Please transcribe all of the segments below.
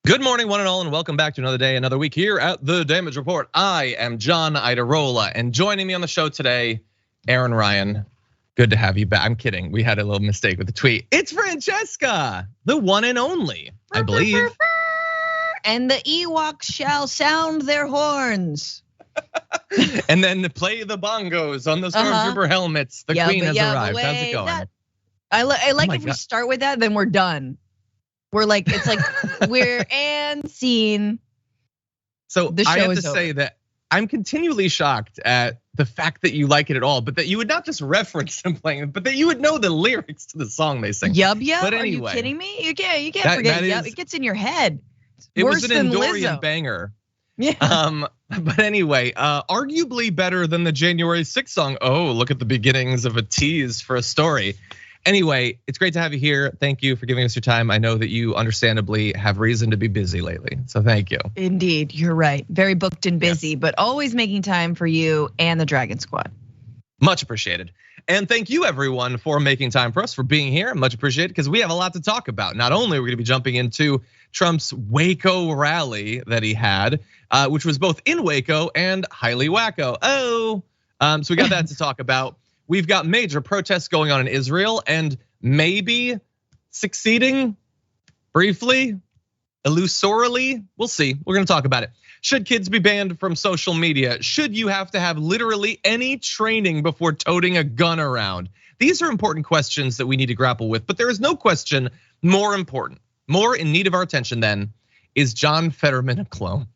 Good morning, one and all, and welcome back to another day, another week here at the Damage Report. I am John Iadarola, and joining me on the show today, Aaron Ryan. Good to have you back. I'm kidding. We had a little mistake with the tweet. It's Francesca, the one and only, I believe. And the Ewoks shall sound their horns. And then play the bongos on the Stormtrooper helmets. The Queen has arrived. How's it going? I like if we start with that, then we're done. We're like, it's like we're and scene. So I have to say that I'm continually shocked at the fact that you like it at all, but that you would not just reference them playing it, but that you would know the lyrics to the song they sing. Yub. But anyway, are you kidding me? You can't forget Yub. It gets in your head. It was an Endorian banger. Yeah. But anyway, arguably better than the January 6th song. Oh, look at the beginnings of a tease for a story. Anyway, it's great to have you here. Thank you for giving us your time. I know that you understandably have reason to be busy lately, so thank you. Indeed, you're right. Very booked and busy, but always making time for you and the Dragon Squad. Much appreciated. And thank you everyone for making time for us, for being here. Much appreciated, because we have a lot to talk about. Not only are we gonna be jumping into Trump's Waco rally that he had, which was both in Waco and highly wacko. So we got that to talk about. We've got major protests going on in Israel and maybe succeeding briefly, illusorily. We'll see. We're gonna talk about it. Should kids be banned from social media? Should you have to have literally any training before toting a gun around? These are important questions that we need to grapple with, but there is no question more important, more in need of our attention than, is John Fetterman a clone?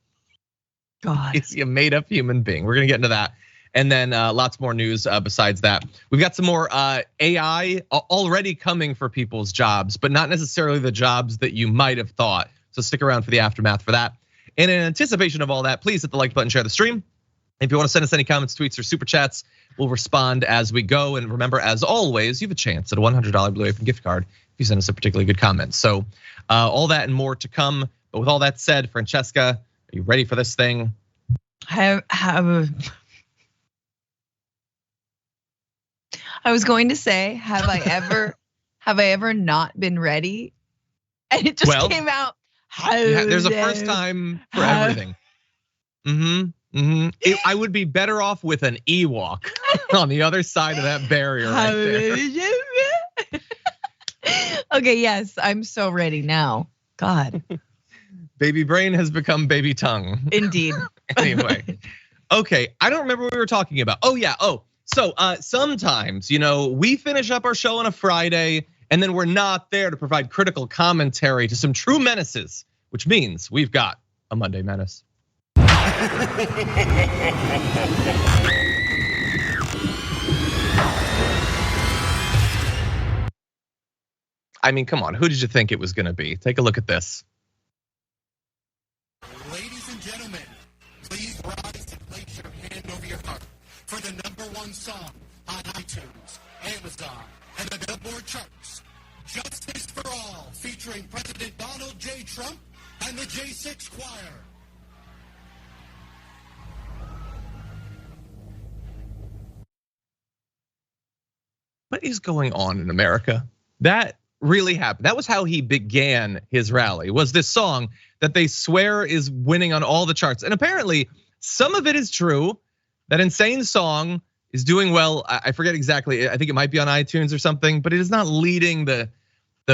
God. Is he a made up human being? We're gonna get into that. And then lots more news besides that. We've got some more AI already coming for people's jobs, but not necessarily the jobs that you might have thought. So stick around for the aftermath for that. And in anticipation of all that, please hit the like button, share the stream. If you want to send us any comments, tweets, or super chats, we'll respond as we go. And remember, as always, you have a chance at a $100 Blue Apron gift card if you send us a particularly good comment. So all that and more to come. But with all that said, Francesca, are you ready for this thing? I was going to say, have I ever not been ready? And it just came out. There's a first time for everything. I would be better off with an Ewok on the other side of that barrier right there. Okay, yes, I'm so ready now. God. Baby brain has become baby tongue. Indeed. Anyway, okay, I don't remember what we were talking about. So sometimes, we finish up our show on a Friday and then we're not there to provide critical commentary to some true menaces, which means we've got a Monday menace. I mean, come on, who did you think it was gonna be? Take a look at this. Ladies and gentlemen, please rise and place your hand over your heart for the #1 song on iTunes, Amazon, and the Billboard charts. Justice for All, featuring President Donald J. Trump and the J6 Choir. What is going on in America? That really happened. That was how he began his rally, was this song that they swear is winning on all the charts. And apparently some of it is true. That insane song is doing well. I forget exactly. I think it might be on iTunes or something, but it is not leading the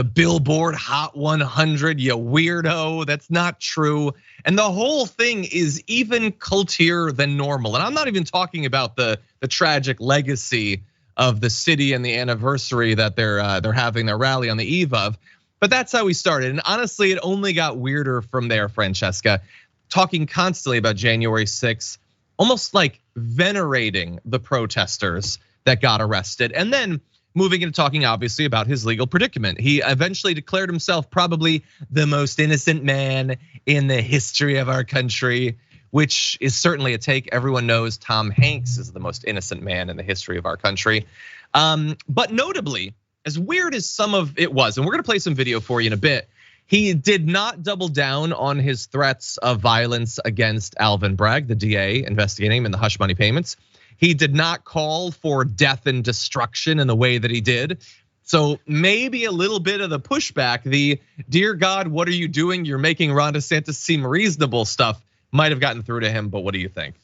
Billboard Hot 100, you weirdo. That's not true. And the whole thing is even cultier than normal. And I'm not even talking about the tragic legacy of the city and the anniversary that they're having their rally on the eve of. But that's how we started. And honestly, it only got weirder from there, Francesca. Talking constantly about January 6th, almost like venerating the protesters that got arrested. And then moving into talking obviously about his legal predicament. He eventually declared himself probably the most innocent man in the history of our country, which is certainly a take. Everyone knows Tom Hanks is the most innocent man in the history of our country. But notably, as weird as some of it was, and we're gonna play some video for you in a bit, he did not double down on his threats of violence against Alvin Bragg, the DA investigating him in the hush money payments. He did not call for death and destruction in the way that he did. So maybe a little bit of the pushback, the dear God, what are you doing? You're making Ron DeSantis seem reasonable stuff might have gotten through to him, but what do you think?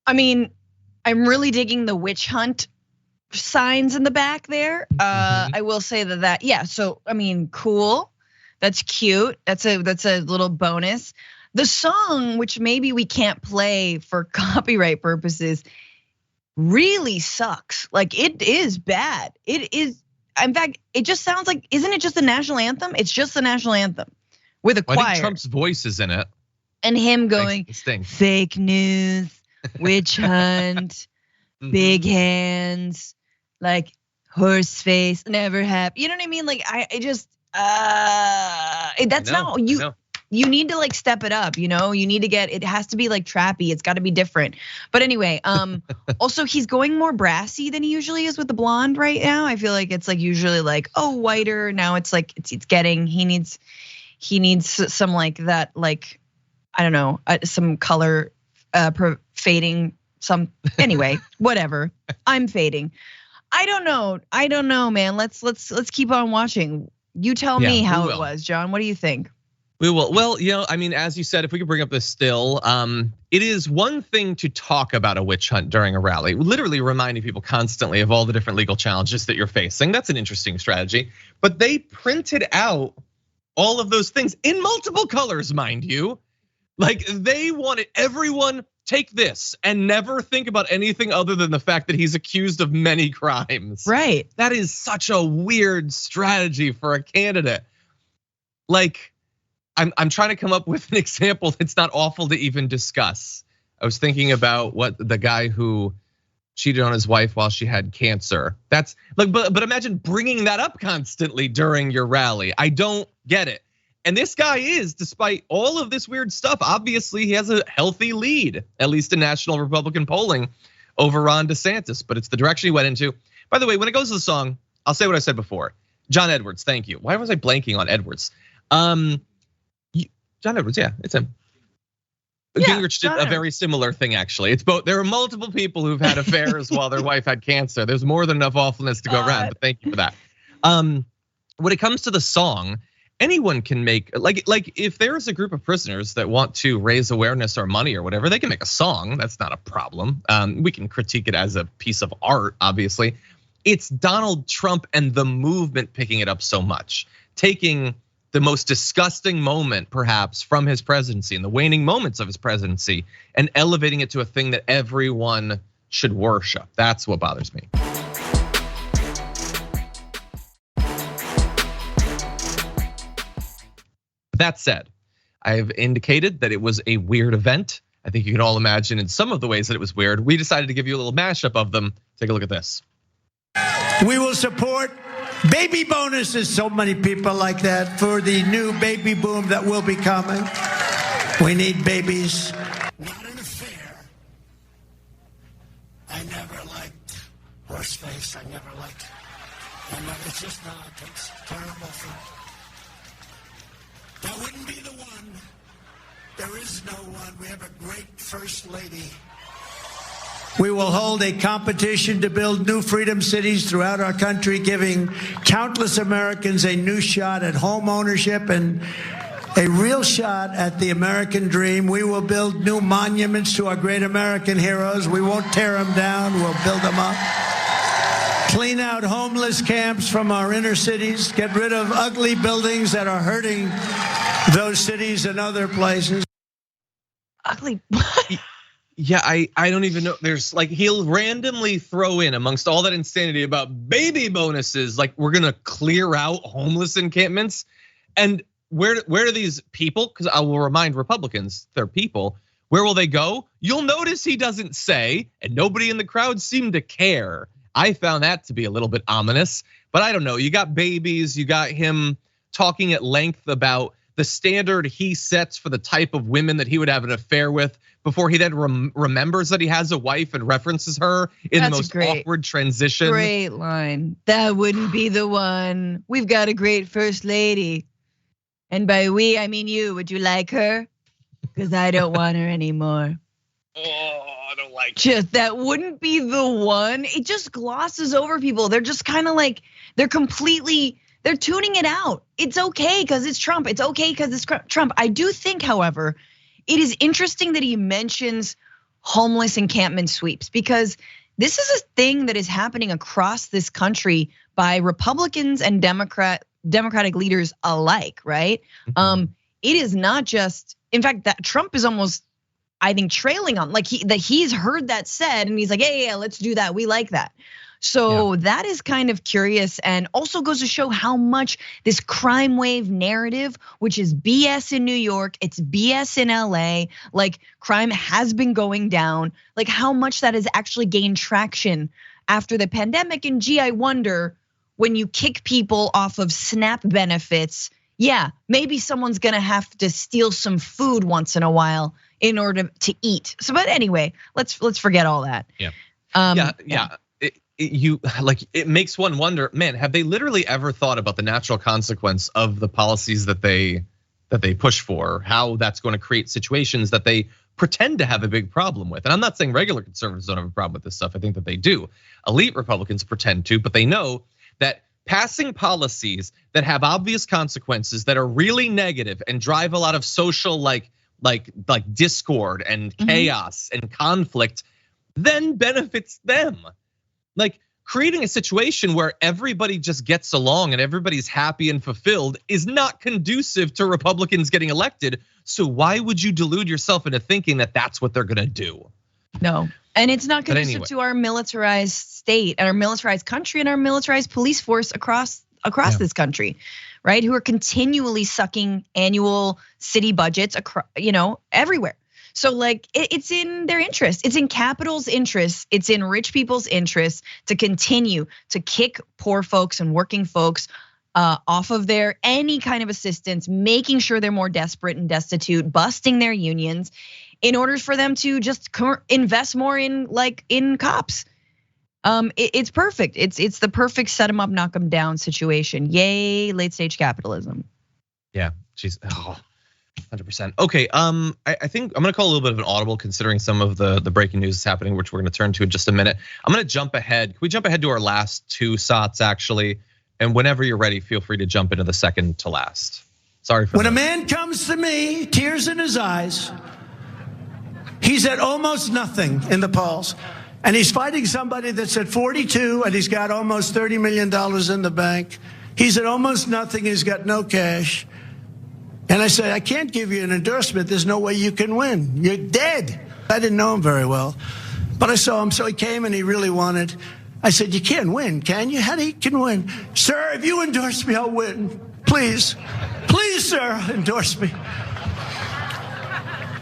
I mean, I'm really digging the witch hunt signs in the back there. I will say that, yeah, so I mean, cool. That's cute. That's a little bonus. The song, which maybe we can't play for copyright purposes, really sucks. Like, it is bad. It is. In fact, it just sounds like, isn't it just the national anthem? It's just the national anthem with a choir. I think Trump's voice is in it. And him going, fake news, witch hunt, big hands, like horse face, never happy. You know what I mean? Like, I just, that's not, you need to like step it up, you know? You need to it has to be like trappy. It's got to be different. But anyway, also he's going more brassy than he usually is with the blonde right now. I feel like it's like usually like, whiter. Now it's like, it's getting, he needs some like that, like, I don't know, some color fading, anyway, whatever. I'm fading. I don't know, man. Let's keep on watching. You tell me how it was, John. What do you think? We will. Well, I mean, as you said, if we could bring up this still, it is one thing to talk about a witch hunt during a rally, literally reminding people constantly of all the different legal challenges that you're facing. That's an interesting strategy. But they printed out all of those things in multiple colors, mind you. Like, they wanted everyone take this and never think about anything other than the fact that he's accused of many crimes. Right. That is such a weird strategy for a candidate. Like, I'm trying to come up with an example that's not awful to even discuss. I was thinking about what the guy who cheated on his wife while she had cancer. That's like, but imagine bringing that up constantly during your rally. I don't get it. And this guy is, despite all of this weird stuff, obviously he has a healthy lead, at least in national Republican polling, over Ron DeSantis. But it's the direction he went into. By the way, when it goes to the song, I'll say what I said before. John Edwards, thank you. Why was I blanking on Edwards? John Edwards, yeah, it's him. Gingrich did a very similar thing, actually. It's both. There are multiple people who've had affairs while their wife had cancer. There's more than enough awfulness to go around, but thank you for that. When it comes to the song, anyone can make, like if there's a group of prisoners that want to raise awareness or money or whatever, they can make a song. That's not a problem. We can critique it as a piece of art, obviously. It's Donald Trump and the movement picking it up so much, taking the most disgusting moment perhaps from his presidency and the waning moments of his presidency and elevating it to a thing that everyone should worship. That's what bothers me. That said, I've indicated that it was a weird event. I think you can all imagine in some of the ways that it was weird. We decided to give you a little mashup of them. Take a look at this. We will support baby bonuses, so many people like that, for the new baby boom that will be coming. We need babies. Not an affair. I never liked horseface. I never liked it. It's just not. It's terrible thing. That wouldn't be the one. There is no one. We have a great first lady. We will hold a competition to build new freedom cities throughout our country, giving countless Americans a new shot at home ownership and a real shot at the American dream. We will build new monuments to our great American heroes. We won't tear them down, we'll build them up. Clean out homeless camps from our inner cities, get rid of ugly buildings that are hurting those cities and other places. Ugly. Yeah, I don't even know. There's like, he'll randomly throw in amongst all that insanity about baby bonuses, like we're gonna clear out homeless encampments. And where do these people, because I will remind Republicans, they're people, where will they go? You'll notice he doesn't say, and nobody in the crowd seemed to care. I found that to be a little bit ominous, but I don't know. You got babies, you got him talking at length about the standard he sets for the type of women that he would have an affair with before he then remembers that he has a wife and references her in the most awkward transition. Great line. That wouldn't be the one. We've got a great first lady. And by we, I mean you. Would you like her? Because I don't want her anymore. Oh, I don't like just that wouldn't be the one. It just glosses over people. They're just kind of like, They're tuning it out. It's okay because it's Trump. It's okay because it's Trump. I do think, however, it is interesting that he mentions homeless encampment sweeps, because this is a thing that is happening across this country by Republicans and Democratic leaders alike, right? It is not just, in fact, that Trump is almost, I think, trailing on, like he's heard that said, and he's like, yeah, let's do that. We like that. So that is kind of curious, and also goes to show how much this crime wave narrative, which is BS in New York, it's BS in LA, like crime has been going down, like how much that has actually gained traction after the pandemic. And gee, I wonder, when you kick people off of SNAP benefits, yeah, maybe someone's gonna have to steal some food once in a while in order to eat. So, but anyway, let's forget all that. Yeah. It makes one wonder, man, have they literally ever thought about the natural consequence of the policies that they push for, how that's going to create situations that they pretend to have a big problem with? And I'm not saying regular conservatives don't have a problem with this stuff. I think that they do. Elite Republicans pretend to, but they know that passing policies that have obvious consequences that are really negative and drive a lot of social like discord and chaos and conflict then benefits them. Like creating a situation where everybody just gets along and everybody's happy and fulfilled is not conducive to Republicans getting elected. So why would you delude yourself into thinking that that's what they're gonna do? No, and it's not conducive to our militarized state and our militarized country and our militarized police force across this country, right? Who are continually sucking annual city budgets across, everywhere. So like it's in their interest, it's in capital's interest, it's in rich people's interest to continue to kick poor folks and working folks off of their any kind of assistance, making sure they're more desperate and destitute, busting their unions in order for them to just invest more in cops. It's perfect. It's the perfect set them up, knock them down situation. Yay, late stage capitalism. Yeah, she's 100%. Okay, I think I'm gonna call a little bit of an audible considering some of the breaking news is happening, which we're gonna turn to in just a minute. I'm gonna jump ahead. Can we jump ahead to our last two SOTs actually? And whenever you're ready, feel free to jump into the second to last. Sorry for when a man comes to me, tears in his eyes, he's at almost nothing in the polls. And he's fighting somebody that's at 42 and he's got almost $30 million in the bank. He's at almost nothing, he's got no cash. And I said, I can't give you an endorsement. There's no way you can win. You're dead. I didn't know him very well, but I saw him. So he came and he really wanted. I said, you can't win, can you? How do you can win? Sir, if you endorse me, I'll win. Please, please, sir, endorse me.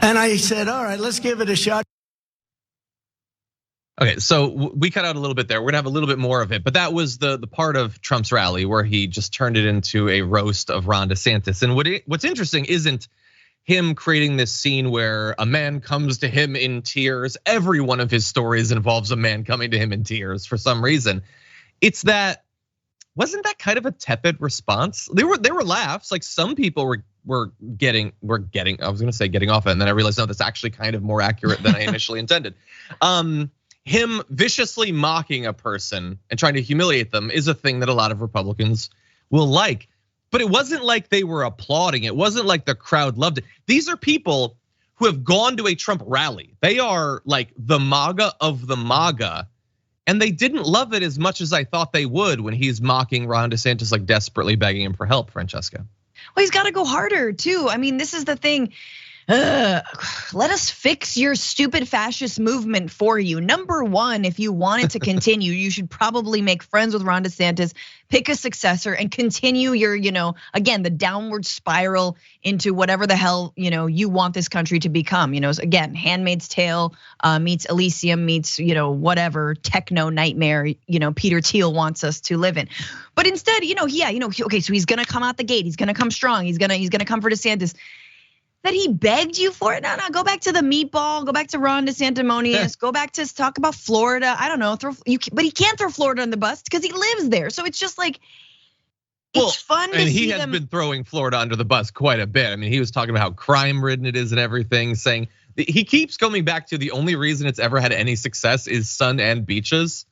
And I said, all right, let's give it a shot. Okay, so we cut out a little bit there. We're gonna have a little bit more of it, but that was the part of Trump's rally where he just turned it into a roast of Ron DeSantis. And what's interesting isn't him creating this scene where a man comes to him in tears. Every one of his stories involves a man coming to him in tears for some reason. It's that, wasn't that kind of a tepid response? There were laughs, like some people were getting, I was gonna say getting off it, and then I realized, no, that's actually kind of more accurate than I initially intended. Him viciously mocking a person and trying to humiliate them is a thing that a lot of Republicans will like. But it wasn't like they were applauding. It wasn't like the crowd loved it. These are people who have gone to a Trump rally. They are like the MAGA of the MAGA. And they didn't love it as much as I thought they would when he's mocking Ron DeSantis, like desperately begging him for help, Francesca. Well, he's got to go harder too. I mean, this is the thing. Let us fix your stupid fascist movement for you. Number one, if you want it to continue, you should probably make friends with Ron DeSantis, pick a successor, and continue your, again, the downward spiral into whatever the hell, you want this country to become. Again, Handmaid's Tale meets Elysium meets, whatever techno nightmare, Peter Thiel wants us to live in. But instead, okay, so he's gonna come out the gate. He's gonna come strong. He's gonna come for DeSantis. That he begged you for it? No, go back to the meatball, go back to Ron DeSantimonious, go back to talk about Florida. I don't know, but he can't throw Florida on the bus because he lives there. So it's just like, it's fun to see them. And he has been throwing Florida under the bus quite a bit. I mean, he was talking about how crime-ridden it is and everything, saying, he keeps coming back to the only reason it's ever had any success is sun and beaches.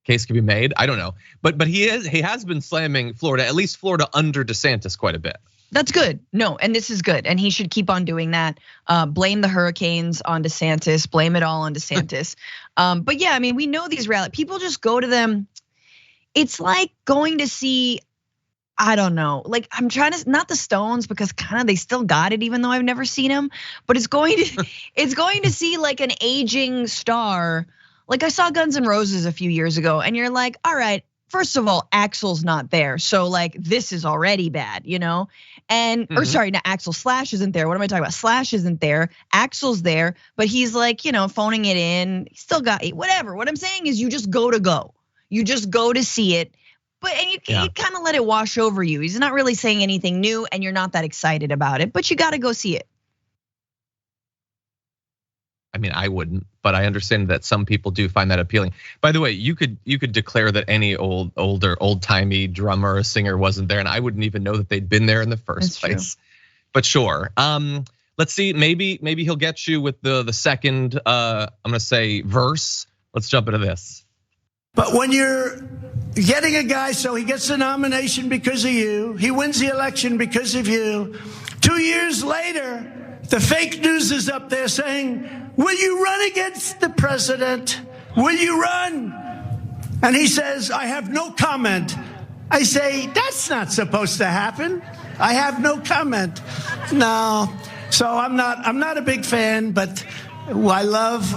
case could be made. I don't know, but he has been slamming Florida, at least Florida under DeSantis, quite a bit. That's good. No, and this is good. And he should keep on doing that. Blame the hurricanes on DeSantis, blame it all on DeSantis. But yeah, I mean, we know these rallies, people just go to them. It's like going to see, I don't know, like I'm trying to, not the Stones, because kind of they still got it, even though I've never seen them, but it's going to see like an aging star. Like I saw Guns N' Roses a few years ago, and you're like, all right, first of all, Axl's not there. So like this is already bad, And or sorry, not Axl, Slash isn't there. What am I talking about? Slash isn't there. Axl's there, but he's like, phoning it in. He still got it, whatever. What I'm saying is you just go. You just go to see it. And you kind of let it wash over you. He's not really saying anything new, and you're not that excited about it, but you got to go see it. I mean, I wouldn't, but I understand that some people do find that appealing. By the way, you could declare that any old-timey drummer or singer wasn't there, and I wouldn't even know that they'd been there in the first place. True. But sure, let's see. Maybe he'll get you with the second. I'm gonna say verse. Let's jump into this. But when you're getting a guy, so he gets the nomination because of you, he wins the election because of you. 2 years later, the fake news is up there saying, will you run against the president? Will you run? And he says, I have no comment. I say, that's not supposed to happen. I have no comment. No, so I'm not a big fan, but I love,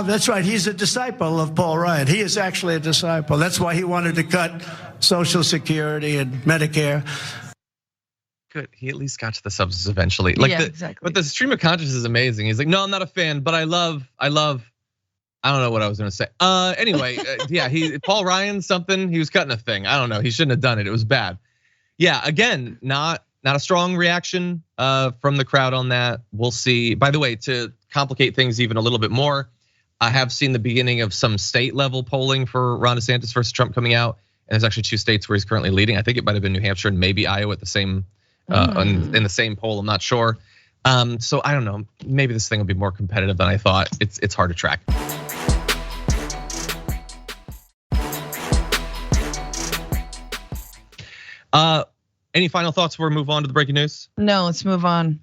that's right. He's a disciple of Paul Ryan. He is actually a disciple. That's why he wanted to cut Social Security and Medicare. Good. He at least got to the substance eventually. Exactly. But the stream of consciousness is amazing. He's like, no, I'm not a fan, but I love. I don't know what I was gonna say. Anyway, Paul Ryan something. He was cutting a thing. I don't know. He shouldn't have done it. It was bad. Yeah. Again, not a strong reaction from the crowd on that. We'll see. By the way, to complicate things even a little bit more, I have seen the beginning of some state level polling for Ron DeSantis versus Trump coming out, and there's actually 2 states where he's currently leading. I think it might have been New Hampshire and maybe Iowa at the same. In the same poll, I'm not sure. So I don't know. Maybe this thing will be more competitive than I thought. It's hard to track. Any final thoughts before we move on to the breaking news? No, let's move on.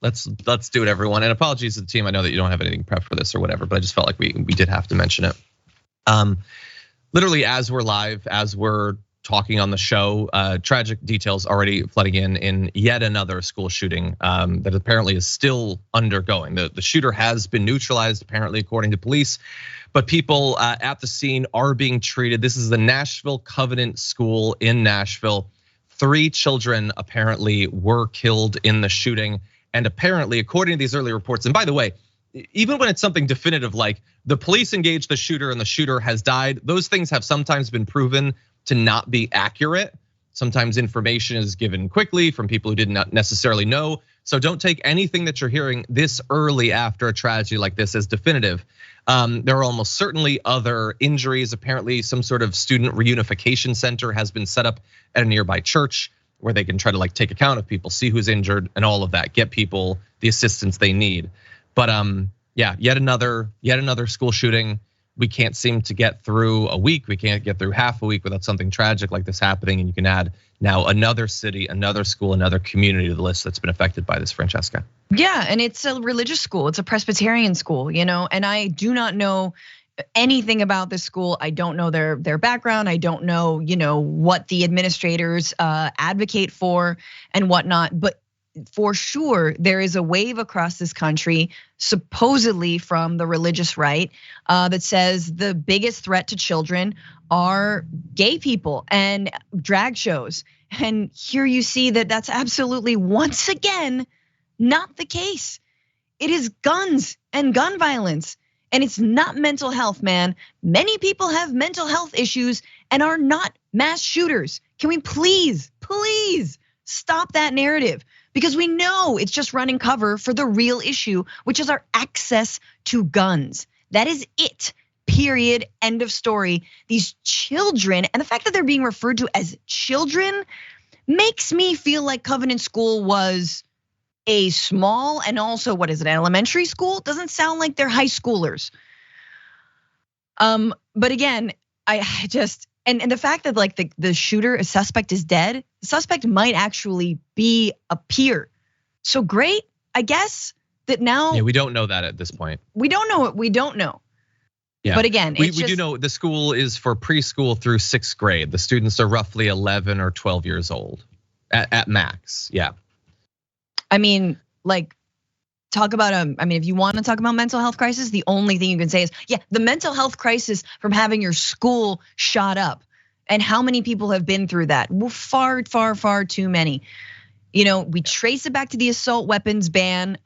Let's do it, everyone. And apologies to the team. I know that you don't have anything prepped for this or whatever, but I just felt like we did have to mention it. Literally, as we're live, as we're talking on the show, tragic details already flooding in yet another school shooting that apparently is still undergoing. The shooter has been neutralized, apparently, according to police, but people at the scene are being treated. This is the Nashville Covenant School in Nashville. 3 children apparently were killed in the shooting, and apparently, according to these early reports, and by the way, even when it's something definitive like the police engaged the shooter and the shooter has died, those things have sometimes been proven to not be accurate. Sometimes information is given quickly from people who did not necessarily know. So don't take anything that you're hearing this early after a tragedy like this as definitive. There are almost certainly other injuries. Apparently, some sort of student reunification center has been set up at a nearby church where they can try to take account of people, see who's injured and all of that, get people the assistance they need. But yeah, yet another school shooting. We can't seem to get through a week. We can't get through half a week without something tragic like this happening. And you can add now another city, another school, another community to the list that's been affected by this, Francesca. Yeah, and it's a religious school. It's a Presbyterian school, and I do not know anything about this school. I don't know their background. I don't know, what the administrators advocate for and whatnot. But for sure, there is a wave across this country, supposedly from the religious right, that says the biggest threat to children are gay people and drag shows. And here you see that that's absolutely, once again, not the case. It is guns and gun violence. And it's not mental health, man. Many people have mental health issues and are not mass shooters. Can we please stop that narrative? Because we know it's just running cover for the real issue, which is our access to guns. That is it, period, end of story. These children, and the fact that they're being referred to as children makes me feel like Covenant School was a small, and also, what is it, elementary school? Doesn't sound like they're high schoolers. But again, I just, and the fact that like the shooter, a suspect is dead, the suspect might actually be a peer. So great, I guess that now. Yeah, we don't know that at this point. We don't know what we don't know. Yeah. But again, we do know the school is for preschool through 6th grade. The students are roughly 11 or 12 years old at max. Yeah. I mean, like, talk about if you want to talk about mental health crisis, the only thing you can say is, yeah, the mental health crisis from having your school shot up. And how many people have been through that? Well, far, far, far too many. We trace it back to the assault weapons ban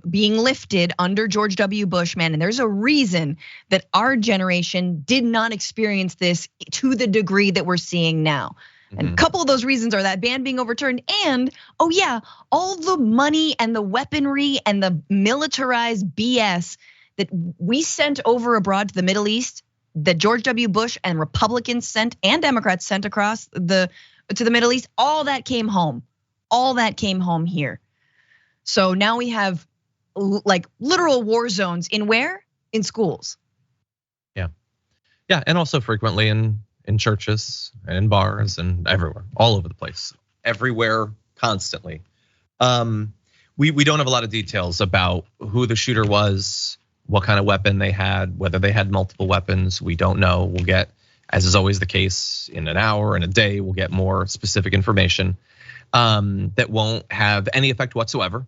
being lifted under George W. Bush, man. And there's a reason that our generation did not experience this to the degree that we're seeing now. And a couple of those reasons are that ban being overturned and, oh yeah, all the money and the weaponry and the militarized BS that we sent over abroad to the Middle East, that George W. Bush and Republicans sent and Democrats sent across to the Middle East, all that came home. All that came home here. So now we have like literal war zones in where? In schools. Yeah, and also frequently in churches and in bars and everywhere, all over the place, everywhere, constantly. We don't have a lot of details about who the shooter was, what kind of weapon they had, whether they had multiple weapons. We don't know. We'll get, as is always the case, in an hour, in a day, we'll get more specific information. That won't have any effect whatsoever,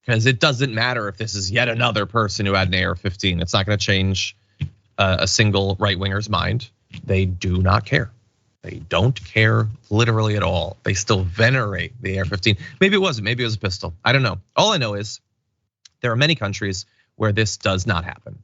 because it doesn't matter if this is yet another person who had an AR-15. It's not going to change a single right-winger's mind. They do not care. They don't care literally at all. They still venerate the AR-15. Maybe it wasn't. Maybe it was a pistol. I don't know. All I know is there are many countries where this does not happen,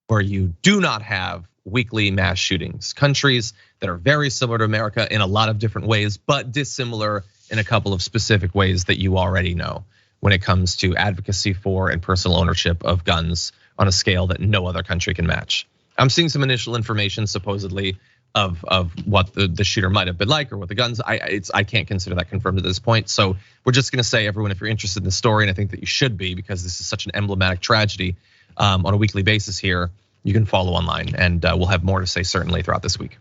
where you do not have weekly mass shootings. Countries that are very similar to America in a lot of different ways, but dissimilar in a couple of specific ways that you already know when it comes to advocacy for and personal ownership of guns on a scale that no other country can match. I'm seeing some initial information supposedly of what the shooter might have been like or what the guns, I can't consider that confirmed at this point. So we're just gonna say, everyone, if you're interested in the story, and I think that you should be, because this is such an emblematic tragedy on a weekly basis here, you can follow online, and we'll have more to say certainly throughout this week.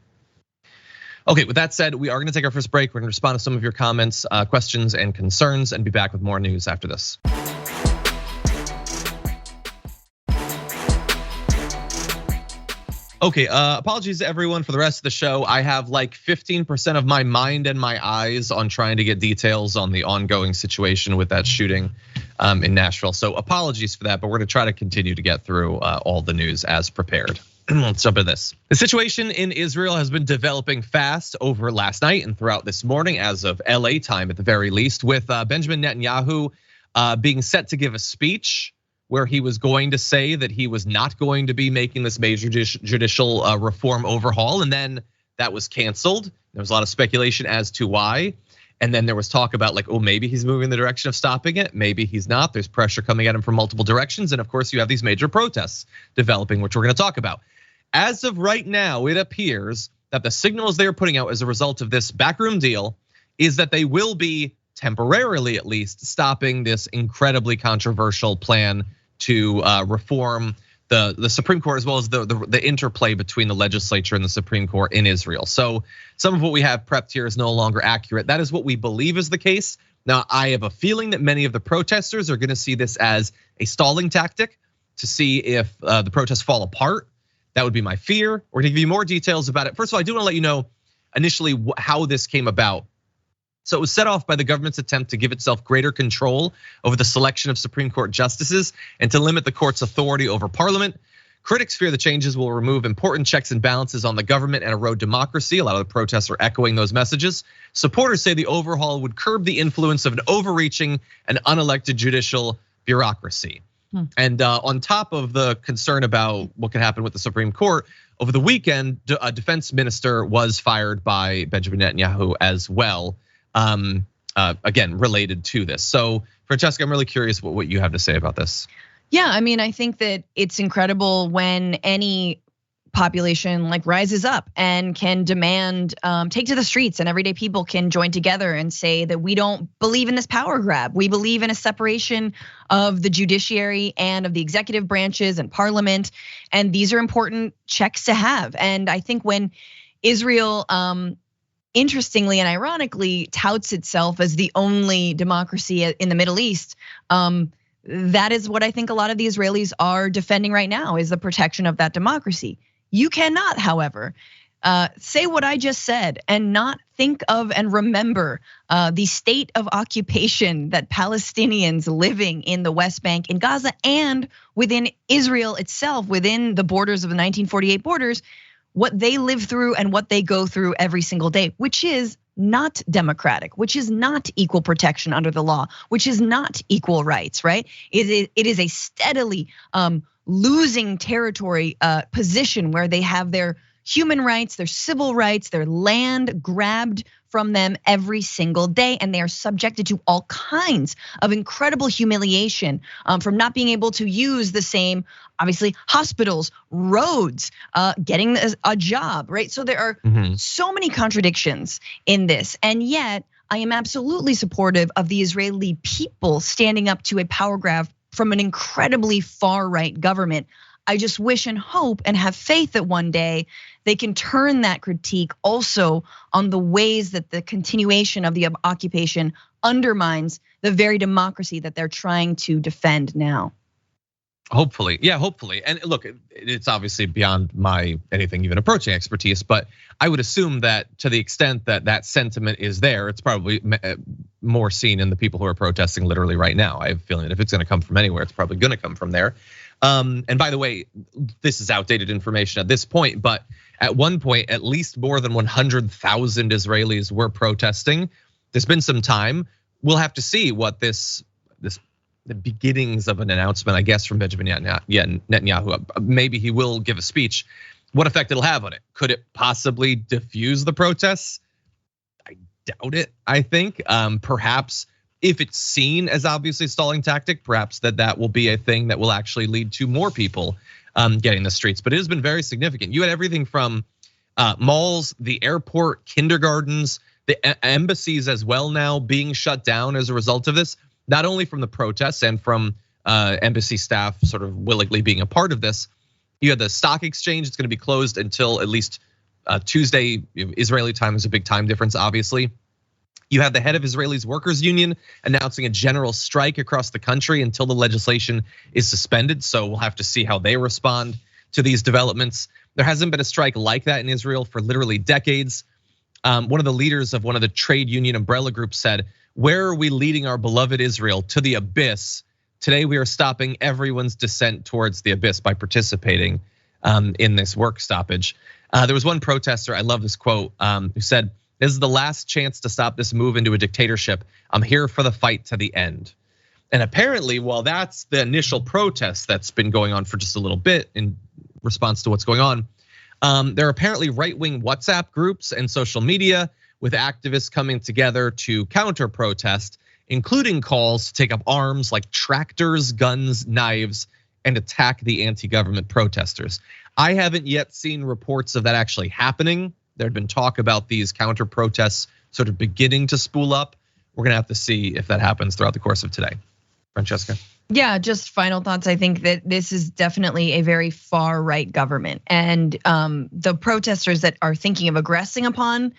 Okay, with that said, we are gonna take our first break. We're gonna respond to some of your comments, questions, and concerns, and be back with more news after this. Okay, apologies to everyone for the rest of the show. I have like 15% of my mind and my eyes on trying to get details on the ongoing situation with that shooting in Nashville. So apologies for that, but we're gonna try to continue to get through all the news as prepared. Let's jump into this. The situation in Israel has been developing fast over last night and throughout this morning, as of LA time at the very least, with Benjamin Netanyahu being set to give a speech where he was going to say that he was not going to be making this major judicial reform overhaul, and then that was canceled. There was a lot of speculation as to why. And then there was talk about like, oh, maybe he's moving in the direction of stopping it. Maybe he's not. There's pressure coming at him from multiple directions. And of course, you have these major protests developing, which we're gonna talk about. As of right now, it appears that the signals they are putting out as a result of this backroom deal is that they will be, temporarily at least, stopping this incredibly controversial plan to reform the Supreme Court, as well as the interplay between the legislature and the Supreme Court in Israel. So some of what we have prepped here is no longer accurate. That is what we believe is the case. Now, I have a feeling that many of the protesters are gonna see this as a stalling tactic to see if the protests fall apart. That would be my fear. We're gonna give you more details about it. First of all, I do wanna let you know initially how this came about. So it was set off by the government's attempt to give itself greater control over the selection of Supreme Court justices and to limit the court's authority over parliament. Critics fear the changes will remove important checks and balances on the government and erode democracy. A lot of the protests are echoing those messages. Supporters say the overhaul would curb the influence of an overreaching and unelected judicial bureaucracy. And on top of the concern about what could happen with the Supreme Court, over the weekend, a defense minister was fired by Benjamin Netanyahu as well. Again, related to this. So Francesca, I'm really curious what you have to say about this. Yeah, I mean, I think that it's incredible when any population like rises up and can demand, take to the streets, and everyday people can join together and say that we don't believe in this power grab. We believe in a separation of the judiciary and of the executive branches and parliament. And these are important checks to have. And I think when Israel, interestingly and ironically, touts itself as the only democracy in the Middle East. That is what I think a lot of the Israelis are defending right now, is the protection of that democracy. You cannot, however, say what I just said and not think of and remember the state of occupation that Palestinians living in the West Bank, in Gaza, and within Israel itself, within the borders of the 1948 borders, what they live through and what they go through every single day, which is not democratic, which is not equal protection under the law, which is not equal rights, right? It is a steadily losing territory position where they have their human rights, their civil rights, their land grabbed from them every single day, and they are subjected to all kinds of incredible humiliation from not being able to use the same, obviously, hospitals, roads, getting a job, right? So there are so many contradictions in this, and yet I am absolutely supportive of the Israeli people standing up to a power grab from an incredibly far-right government. I just wish and hope and have faith that one day they can turn that critique also on the ways that the continuation of the occupation undermines the very democracy that they're trying to defend now. Hopefully, yeah, hopefully. And look, it's obviously beyond my anything even approaching expertise, but I would assume that to the extent that that sentiment is there, it's probably more seen in the people who are protesting literally right now. I have a feeling that if it's going to come from anywhere, it's probably going to come from there. And by the way, this is outdated information at this point, but at one point, at least more than 100,000 Israelis were protesting. There's been some time. We'll have to see what the beginnings of an announcement, I guess, from Benjamin Netanyahu. Maybe he will give a speech. What effect it'll have on it? Could it possibly diffuse the protests? I doubt it, I think. Perhaps if it's seen as obviously a stalling tactic, perhaps that will be a thing that will actually lead to more people getting the streets. But it has been very significant. You had everything from malls, the airport, kindergartens, the embassies as well now being shut down as a result of this. Not only from the protests and from embassy staff sort of willingly being a part of this. You had the stock exchange, it's gonna be closed until at least Tuesday. Israeli time is a big time difference, obviously. You have the head of Israel's workers union announcing a general strike across the country until the legislation is suspended. So we'll have to see how they respond to these developments. There hasn't been a strike like that in Israel for literally decades. One of the leaders of one of the trade union umbrella groups said, "Where are we leading our beloved Israel? To the abyss. Today we are stopping everyone's descent towards the abyss by participating in this work stoppage." There was one protester, I love this quote, who said, "This is the last chance to stop this move into a dictatorship. I'm here for the fight to the end." And apparently, while that's the initial protest that's been going on for just a little bit in response to what's going on, there are apparently right-wing WhatsApp groups and social media with activists coming together to counter protest, including calls to take up arms like tractors, guns, knives, and attack the anti-government protesters. I haven't yet seen reports of that actually happening. There had been talk about these counter protests sort of beginning to spool up. We're gonna have to see if that happens throughout the course of today. Francesca? Yeah, just final thoughts. I think that this is definitely a very far right government, and the protesters that are thinking of aggressing upon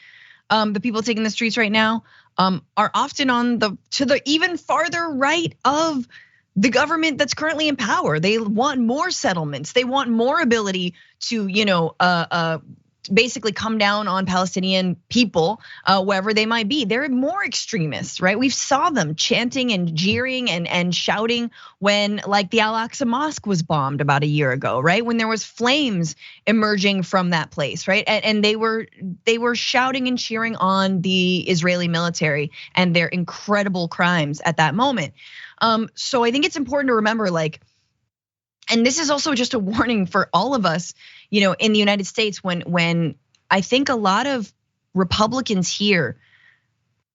the people taking the streets right now are often to the even farther right of the government that's currently in power. They want more settlements. They want more ability to, basically come down on Palestinian people wherever they might be. They're more extremists, right? We saw them chanting and jeering and shouting when, like, the Al-Aqsa Mosque was bombed about a year ago, right? When there was flames emerging from that place, right? And they were shouting and cheering on the Israeli military and their incredible crimes at that moment. So I think it's important to remember, like, and this is also just a warning for all of us, in the United States, when I think a lot of Republicans here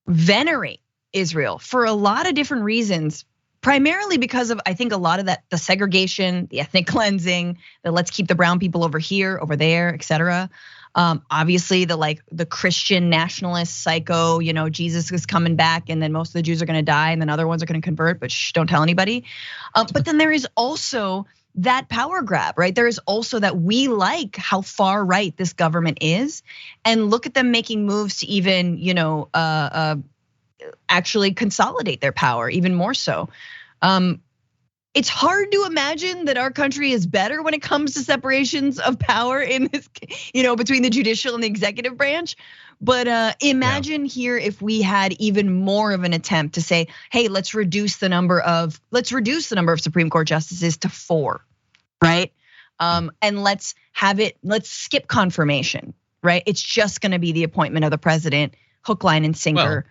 venerate Israel for a lot of different reasons, primarily because of, I think, a lot of that, the segregation, the ethnic cleansing, the let's keep the brown people over here, over there, etc. Obviously, the Christian nationalist psycho, Jesus is coming back, and then most of the Jews are going to die, and then other ones are going to convert, but shh, don't tell anybody. But then there is also that power grab, right? There is also that we like how far right this government is, and look at them making moves to even, actually consolidate their power even more so. It's hard to imagine that our country is better when it comes to separations of power in this, between the judicial and the executive branch. But imagine here if we had even more of an attempt to say, hey, let's reduce the number of Supreme Court justices to 4, right? And let's skip confirmation, right? It's just going to be the appointment of the president, hook, line, and sinker.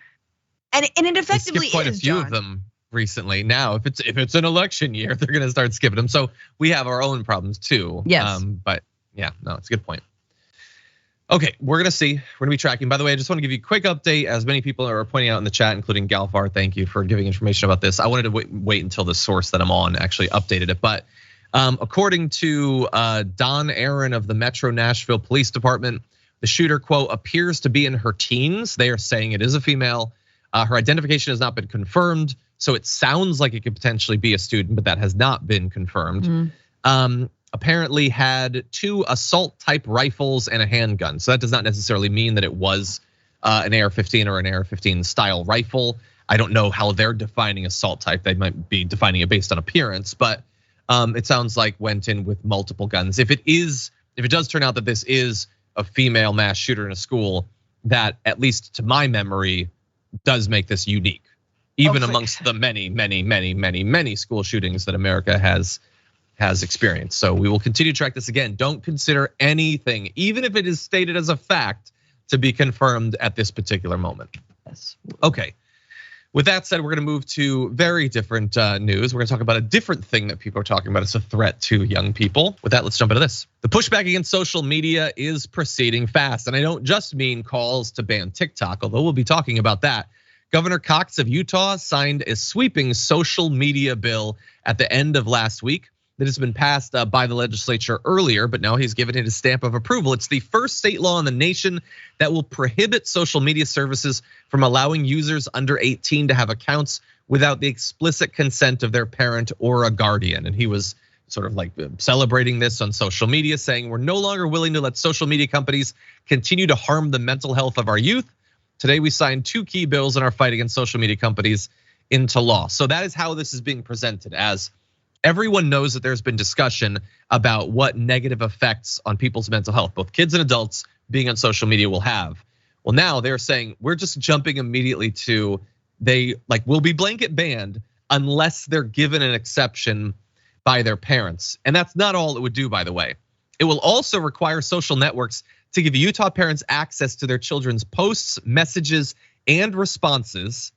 Well, and it effectively quite is, a few John. of them recently. Now, if it's an election year, they're gonna start skipping them. So we have our own problems too. Yes. But yeah, no, it's a good point. Okay, we're gonna be tracking. By the way, I just want to give you a quick update, as many people are pointing out in the chat, including Galfar. Thank you for giving information about this. I wanted to wait until the source that I'm on actually updated it. But according to Don Aaron of the Metro Nashville Police Department, the shooter, quote, appears to be in her teens. They are saying it is a female. Her identification has not been confirmed, so it sounds like it could potentially be a student, but that has not been confirmed. Apparently had 2 assault type rifles and a handgun. So that does not necessarily mean that it was an AR-15 or an AR-15 style rifle. I don't know how they're defining assault type. They might be defining it based on appearance, but it sounds like went in with multiple guns. If it does turn out that this is a female mass shooter in a school, that, at least to my memory, does make this unique, even amongst the many school shootings that America has experienced. So we will continue to track this. Again, don't consider anything, even if it is stated as a fact, to be confirmed at this particular moment. Yes. Okay. With that said, we're gonna move to very different news. We're gonna talk about a different thing that people are talking about as a threat to young people. With that, let's jump into this. The pushback against social media is proceeding fast. And I don't just mean calls to ban TikTok, although we'll be talking about that. Governor Cox of Utah signed a sweeping social media bill at the end of last week that has been passed by the legislature earlier, but now he's given it a stamp of approval. It's the first state law in the nation that will prohibit social media services from allowing users under 18 to have accounts without the explicit consent of their parent or a guardian. And he was sort of like celebrating this on social media, saying, we're no longer willing to let social media companies continue to harm the mental health of our youth. Today, we signed 2 key bills in our fight against social media companies into law. So that is how this is being presented, as everyone knows that there's been discussion about what negative effects on people's mental health, both kids and adults, being on social media will have. Well, now they're saying we're just jumping immediately to will be blanket banned unless they're given an exception by their parents. And that's not all it would do, by the way. It will also require social networks to give Utah parents access to their children's posts, messages, and responses.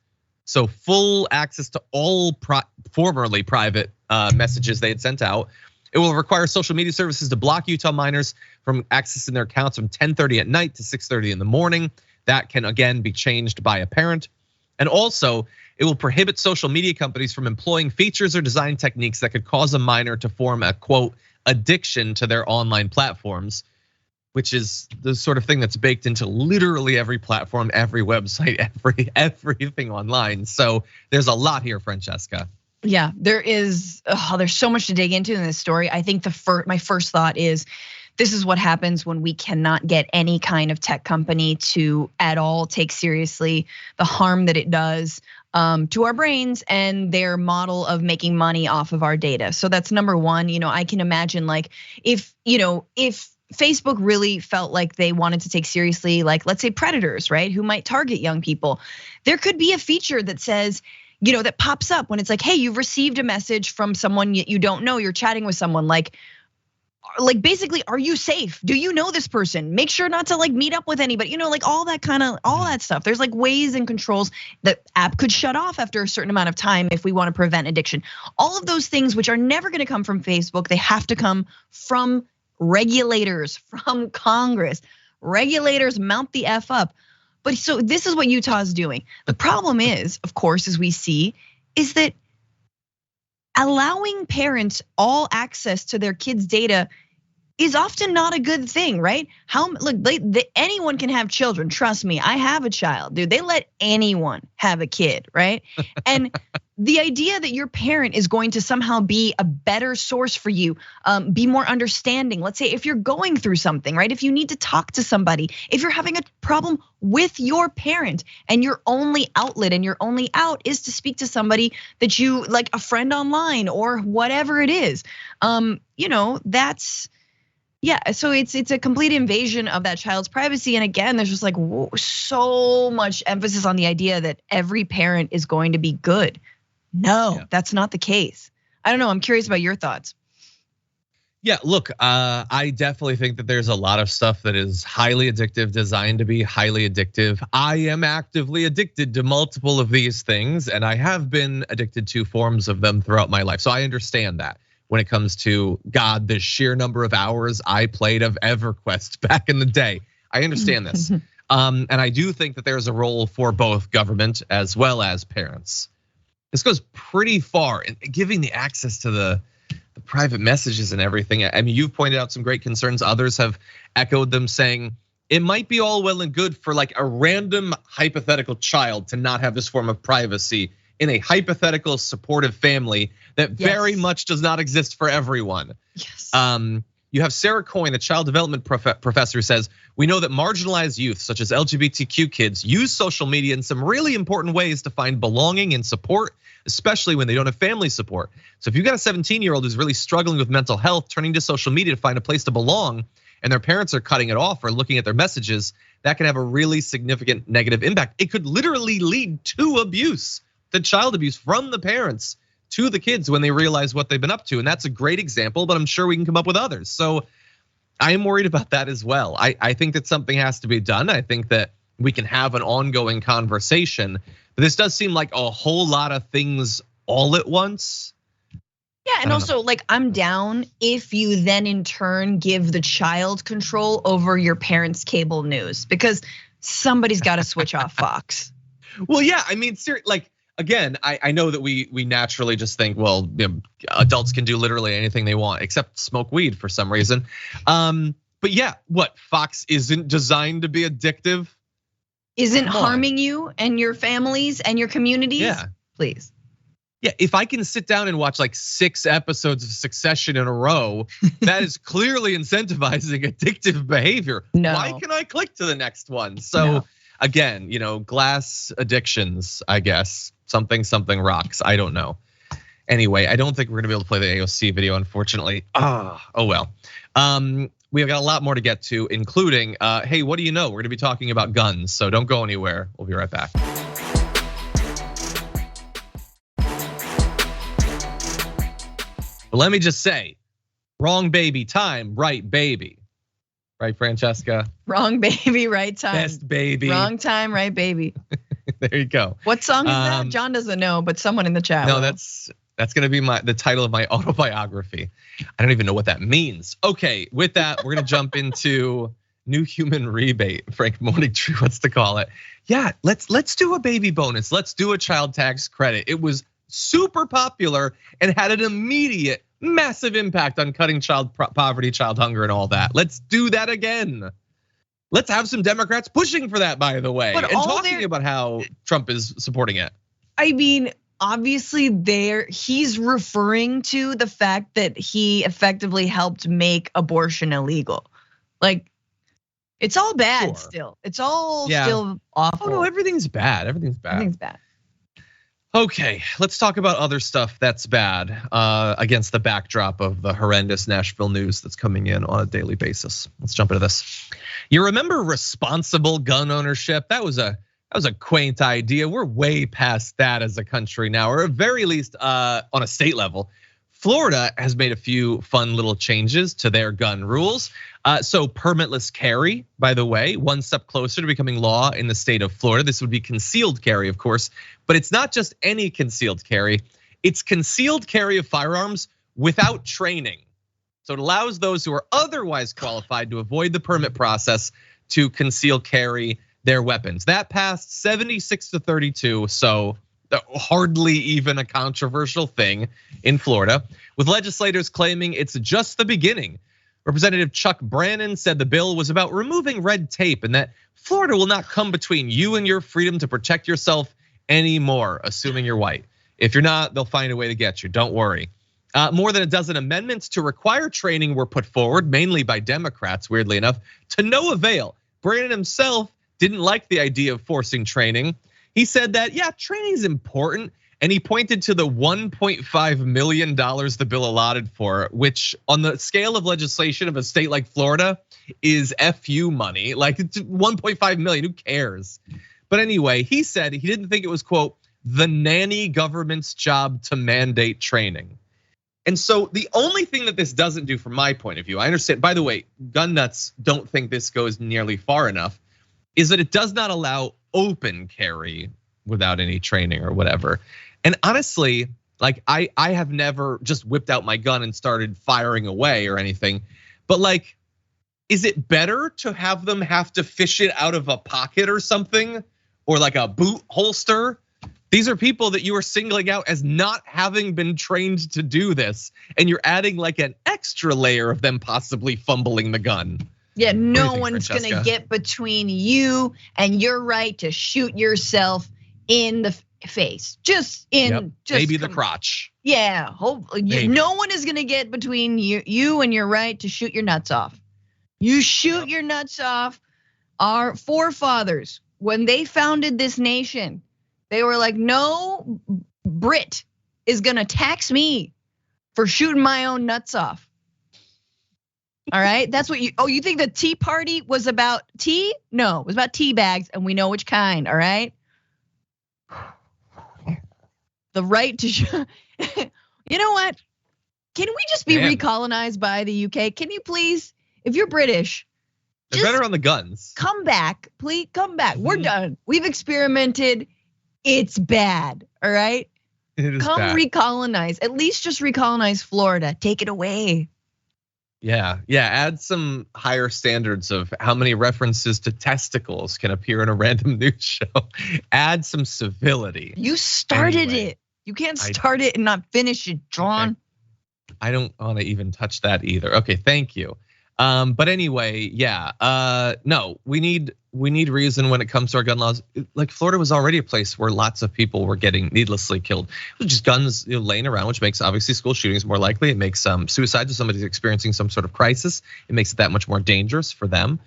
So full access to all formerly private messages they had sent out. It will require social media services to block Utah minors from accessing their accounts from 10:30 at night to 6:30 in the morning. That can again be changed by a parent. And also, it will prohibit social media companies from employing features or design techniques that could cause a minor to form a, quote, addiction to their online platforms, which is the sort of thing that's baked into literally every platform, every website, everything online. So there's a lot here, Francesca. Yeah, there is. There's so much to dig into in this story. I think my first thought is, this is what happens when we cannot get any kind of tech company to at all take seriously the harm that it does to our brains and their model of making money off of our data. So that's number one. I can imagine, like, if Facebook really felt like they wanted to take seriously, like, let's say predators, right, who might target young people, there could be a feature that says, that pops up when it's like, hey, you've received a message from someone you don't know, you're chatting with someone, like basically, are you safe? Do you know this person? Make sure not to meet up with anybody, like all that all that stuff. There's ways and controls that app could shut off after a certain amount of time if we want to prevent addiction. All of those things, which are never gonna come from Facebook, they have to come from regulators, from Congress. Regulators mount the F up. But so this is what Utah is doing. The problem is, of course, as we see, is that allowing parents all access to their kids' data is often not a good thing, right? Anyone can have children. Trust me, I have a child, dude. They let anyone have a kid, right? And the idea that your parent is going to somehow be a better source for you, be more understanding. Let's say if you're going through something, right? If you need to talk to somebody, if you're having a problem with your parent and your only outlet and your only out is to speak to somebody that you like, a friend online or whatever it is, that's. Yeah, so it's a complete invasion of that child's privacy. And again, there's just like so much emphasis on the idea that every parent is going to be good. No, that's not the case. I don't know, I'm curious about your thoughts. Yeah, look, I definitely think that there's a lot of stuff that is highly addictive, designed to be highly addictive. I am actively addicted to multiple of these things, and I have been addicted to forms of them throughout my life. So I understand that. When it comes to, God, the sheer number of hours I played of EverQuest back in the day. I understand this. And I do think that there's a role for both government as well as parents. This goes pretty far in giving the access to the private messages and everything. I mean, you've pointed out some great concerns. Others have echoed them, saying it might be all well and good for like a random hypothetical child to not have this form of privacy in a hypothetical supportive family that very much does not exist for everyone. Yes. You have Sarah Coyne, a child development professor, who says, we know that marginalized youth, such as LGBTQ kids, use social media in some really important ways to find belonging and support, especially when they don't have family support. So if you've got a 17-year-old who's really struggling with mental health, turning to social media to find a place to belong, and their parents are cutting it off or looking at their messages, that can have a really significant negative impact. It could literally lead to abuse. The child abuse from the parents to the kids when they realize what they've been up to. And that's a great example, but I'm sure we can come up with others. So I am worried about that as well. I think that something has to be done. I think that we can have an ongoing conversation, but this does seem like a whole lot of things all at once. Yeah, and also like I'm down if you then in turn give the child control over your parents' cable news, because somebody's got to switch off Fox. Well, yeah, I mean, like, again, I know that we naturally just think, well, adults can do literally anything they want except smoke weed for some reason. But yeah, what, Fox isn't designed to be addictive? Isn't harming you and your families and your communities? Yeah. Please. Yeah, if I can sit down and watch like 6 episodes of Succession in a row, that is clearly incentivizing addictive behavior. No. Why can I click to the next one? So again, glass addictions, I guess. Something rocks. I don't know. Anyway, I don't think we're gonna be able to play the AOC video, unfortunately. Oh well. We've got a lot more to get to, including, hey, what do you know? We're gonna be talking about guns, so don't go anywhere. We'll be right back. But let me just say, wrong baby time, right baby. Right, Francesca? Wrong baby, right time. Best baby. Wrong time, right baby. There you go. What song is that? John doesn't know, but someone in the chat. No, that's gonna be the title of my autobiography. I don't even know what that means. Okay, with that, we're gonna jump into new human rebate. Frank Morning Tree wants to call it. Yeah, let's do a baby bonus. Let's do a child tax credit. It was super popular and had an immediate massive impact on cutting child poverty, child hunger, and all that. Let's do that again. Let's have some Democrats pushing for that, by the way, and talking about how Trump is supporting it. I mean, obviously he's referring to the fact that he effectively helped make abortion illegal. Like, it's all bad still. It's all still awful. Oh no, everything's bad. Everything's bad. Okay, let's talk about other stuff that's bad against the backdrop of the horrendous Nashville news that's coming in on a daily basis. Let's jump into this. You remember responsible gun ownership? That was a quaint idea. We're way past that as a country now, or at very least on a state level. Florida has made a few fun little changes to their gun rules. So permitless carry, by the way, one step closer to becoming law in the state of Florida. This would be concealed carry, of course, but it's not just any concealed carry. It's concealed carry of firearms without training. So it allows those who are otherwise qualified to avoid the permit process to conceal carry their weapons. That passed 76-32, so hardly even a controversial thing in Florida, with legislators claiming it's just the beginning. Representative Chuck Brannon said the bill was about removing red tape and that Florida will not come between you and your freedom to protect yourself anymore, assuming you're white. If you're not, they'll find a way to get you. Don't worry. More than a dozen amendments to require training were put forward, mainly by Democrats, weirdly enough, to no avail. Brandon himself didn't like the idea of forcing training. He said that, yeah, training is important. And he pointed to the $1.5 million the bill allotted for, which on the scale of legislation of a state like Florida is FU money. Like it's 1.5 million, who cares? But anyway, he said he didn't think it was, quote, the nanny government's job to mandate training. And so the only thing that this doesn't do from my point of view, I understand, by the way, gun nuts don't think this goes nearly far enough, is that it does not allow open carry without any training or whatever. And honestly, like I have never just whipped out my gun and started firing away or anything. But like, is it better to have them have to fish it out of a pocket or something? Or like a boot holster? These are people that you are singling out as not having been trained to do this. And you're adding like an extra layer of them possibly fumbling the gun. Yeah, no one's gonna get between you and your right to shoot yourself in the face, just maybe the crotch. Yeah, hopefully no one is gonna get between you and your right to shoot your nuts off. You shoot your nuts off. Our forefathers, when they founded this nation, they were like, no Brit is gonna tax me for shooting my own nuts off. All right, that's what you think the Tea Party was about tea? No, it was about tea bags, and we know which kind, all right? The right to, you know what? Can we just be recolonized by the UK? Can you please, if you're British, they're better on the guns. Come back, please come back. We're done. We've experimented. It's bad, all right? It is come bad. Recolonize. At least just recolonize Florida. Take it away. Yeah, add some higher standards of how many references to testicles can appear in a random news show. Add some civility. You started it. You can't start it and not finish it, John. I don't want to even touch that either. Okay, thank you. But anyway, no, we need reason when it comes to our gun laws. Like Florida was already a place where lots of people were getting needlessly killed. It was just guns laying around, which makes obviously school shootings more likely. It makes suicides if somebody's experiencing some sort of crisis. It makes it that much more dangerous for them,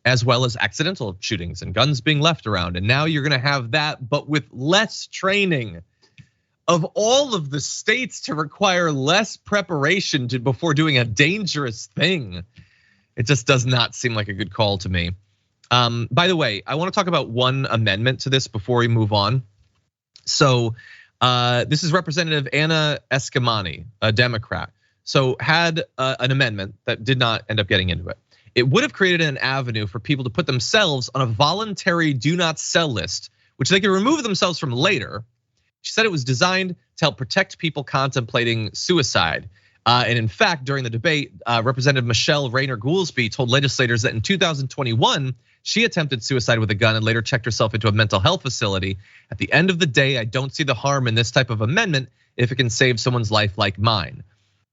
as well as accidental shootings and guns being left around. And now you're gonna have that, but with less training. Of all of the states to require less preparation before doing a dangerous thing. It just does not seem like a good call to me. By the way, I want to talk about one amendment to this before we move on. So this is Representative Anna Escamani, a Democrat. So had an amendment that did not end up getting into it. It would have created an avenue for people to put themselves on a voluntary do not sell list, which they could remove themselves from later. She said it was designed to help protect people contemplating suicide. And in fact, during the debate, Representative Michelle Rayner Goolsbee told legislators that in 2021, she attempted suicide with a gun and later checked herself into a mental health facility. At the end of the day, I don't see the harm in this type of amendment if it can save someone's life like mine.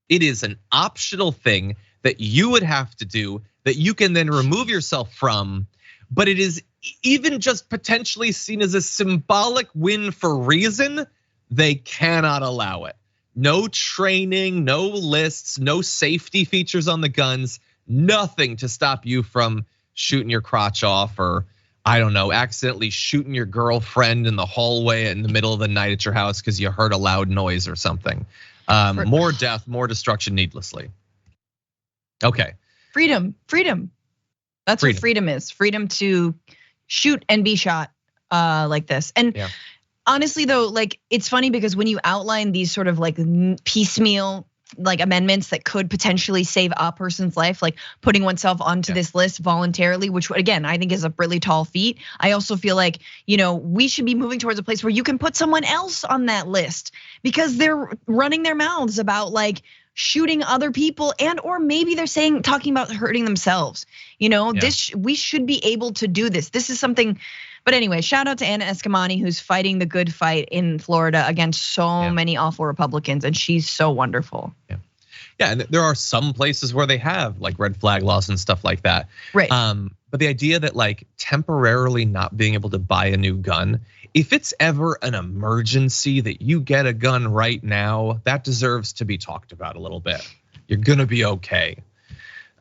It is an optional thing that you would have to do that you can then remove yourself from, but it is even just potentially seen as a symbolic win for reason, they cannot allow it. No training, no lists, no safety features on the guns, nothing to stop you from shooting your crotch off or, I don't know, accidentally shooting your girlfriend in the hallway in the middle of the night at your house because you heard a loud noise or something. More death, more destruction needlessly. Okay. Freedom. That's what freedom is. Freedom to shoot and be shot like this. And honestly though, like it's funny because when you outline these sort of like piecemeal like amendments that could potentially save a person's life, like putting oneself onto this list voluntarily, which again, I think is a really tall feat. I also feel like, we should be moving towards a place where you can put someone else on that list because they're running their mouths about like shooting other people and or maybe they're talking about hurting themselves. We should be able to do this. This is something, but anyway, shout out to Anna Escamani who's fighting the good fight in Florida against so many awful Republicans and she's so wonderful. Yeah. Yeah, and there are some places where they have like red flag laws and stuff like that. Right. But the idea that like temporarily not being able to buy a new gun, if it's ever an emergency that you get a gun right now, that deserves to be talked about a little bit. You're gonna be okay.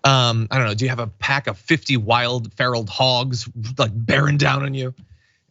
I don't know, do you have a pack of 50 wild feral hogs like bearing down on you?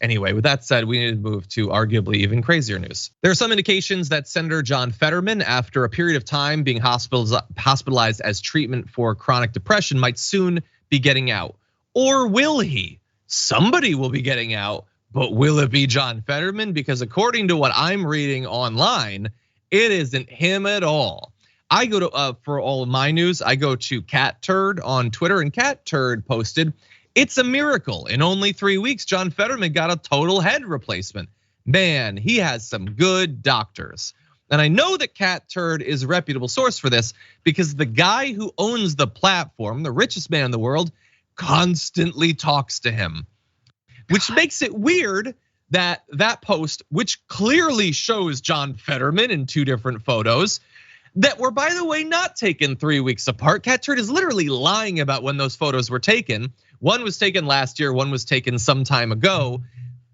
Anyway, with that said, we need to move to arguably even crazier news. There are some indications that Senator John Fetterman, after a period of time being hospitalized as treatment for chronic depression, might soon be getting out. Or will he? Somebody will be getting out, but will it be John Fetterman? Because according to what I'm reading online, it isn't him at all. I go to, for all of my news, I go to Cat Turd on Twitter, and Cat Turd posted, "It's a miracle. In only 3 weeks, John Fetterman got a total head replacement. Man, he has some good doctors." And I know that Cat Turd is a reputable source for this because the guy who owns the platform, the richest man in the world, constantly talks to him. Which makes it weird that that post, which clearly shows John Fetterman in 2 different photos, that were, by the way, not taken 3 weeks apart. Cat Turd is literally lying about when those photos were taken. One was taken last year, one was taken some time ago.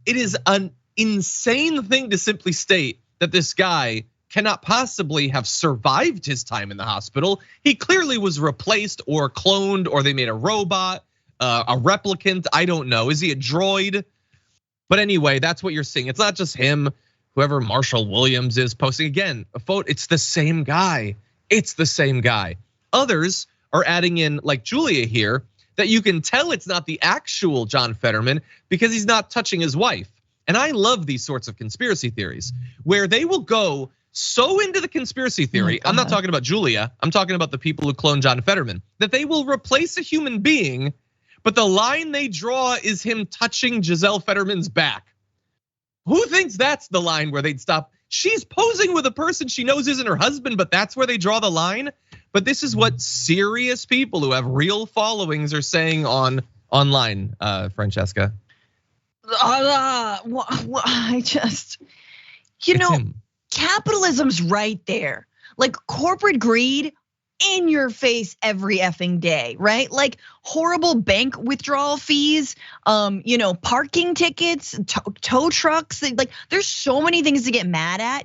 It is an insane thing to simply state that this guy cannot possibly have survived his time in the hospital. He clearly was replaced or cloned, or they made a robot, a replicant, I don't know. Is he a droid? But anyway, that's what you're seeing. It's not just him, whoever Marshall Williams is posting again, a photo, it's the same guy. It's the same guy. Others are adding in, like Julia here, that you can tell it's not the actual John Fetterman because he's not touching his wife. And I love these sorts of conspiracy theories where they will go so into the conspiracy theory. I'm not talking about Julia, I'm talking about the people who clone John Fetterman, that they will replace a human being, but the line they draw is him touching Giselle Fetterman's back. Who thinks that's the line where they'd stop? She's posing with a person she knows isn't her husband, but that's where they draw the line. But this is what serious people who have real followings are saying online, Francesca. I just, capitalism's right there. Like corporate greed in your face every effing day, right? Like horrible bank withdrawal fees, parking tickets, tow trucks. Like there's so many things to get mad at,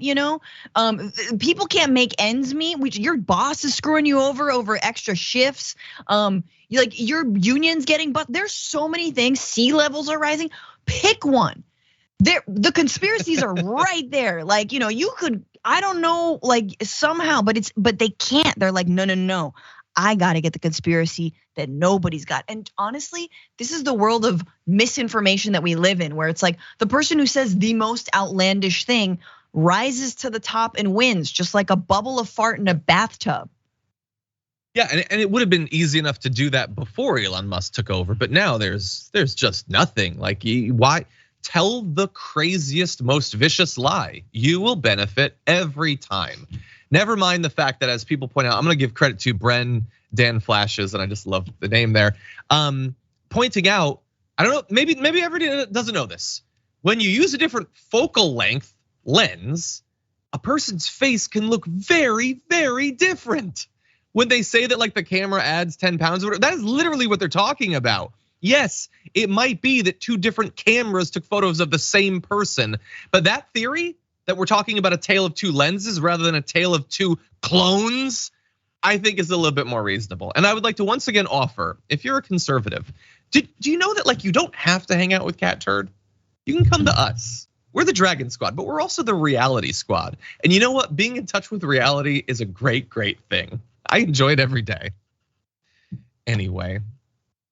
people can't make ends meet. Your boss is screwing you over extra shifts. Like your union's getting, but there's so many things. Sea levels are rising. Pick one. The conspiracies are right there. Like, you could, I don't know, like somehow, but they can't. They're like, no. I gotta get the conspiracy that nobody's got. And honestly, this is the world of misinformation that we live in, where it's like the person who says the most outlandish thing rises to the top and wins, just like a bubble of fart in a bathtub. Yeah, and it would have been easy enough to do that before Elon Musk took over, but now there's just nothing. Like, why? Tell the craziest, most vicious lie. You will benefit every time. Never mind the fact that, as people point out, I'm gonna give credit to Bren Dan Flashes, and I just love the name there. Pointing out, I don't know, maybe everybody doesn't know this. When you use a different focal length lens, a person's face can look very, very different. When they say that like the camera adds 10 pounds, that is literally what they're talking about. Yes, it might be that 2 different cameras took photos of the same person, but that theory that we're talking about a tale of 2 lenses rather than a tale of 2 clones, I think is a little bit more reasonable. And I would like to once again offer, if you're a conservative, do you know that like you don't have to hang out with Cat Turd? You can come to us. We're the Dragon Squad, but we're also the Reality Squad. And you know what? Being in touch with reality is a great, great thing. I enjoy it every day. Anyway,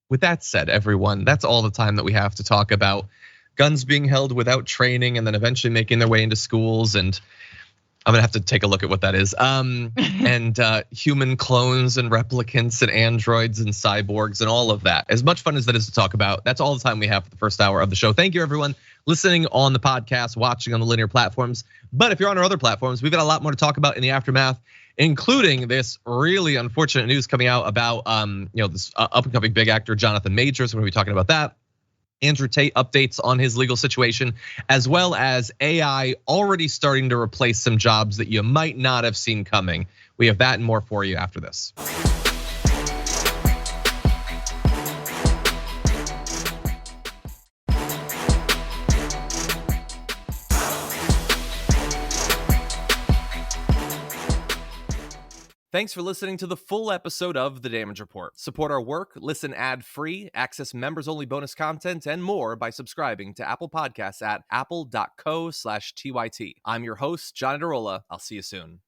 with that said, everyone, that's all the time that we have to talk about guns being held without training and then eventually making their way into schools. And I'm gonna have to take a look at what that is. And human clones and replicants and androids and cyborgs and all of that. As much fun as that is to talk about, that's all the time we have for the first hour of the show. Thank you, everyone listening on the podcast, watching on the linear platforms. But if you're on our other platforms, we've got a lot more to talk about in the aftermath, including this really unfortunate news coming out about this up and coming big actor Jonathan Majors. We're gonna be talking about that. Andrew Tate updates on his legal situation, as well as AI already starting to replace some jobs that you might not have seen coming We have that and more for you after this. Thanks for listening to the full episode of The Damage Report. Support our work, listen ad-free, access members-only bonus content, and more by subscribing to Apple Podcasts at apple.co/TYT. I'm your host, John Iadarola. I'll see you soon.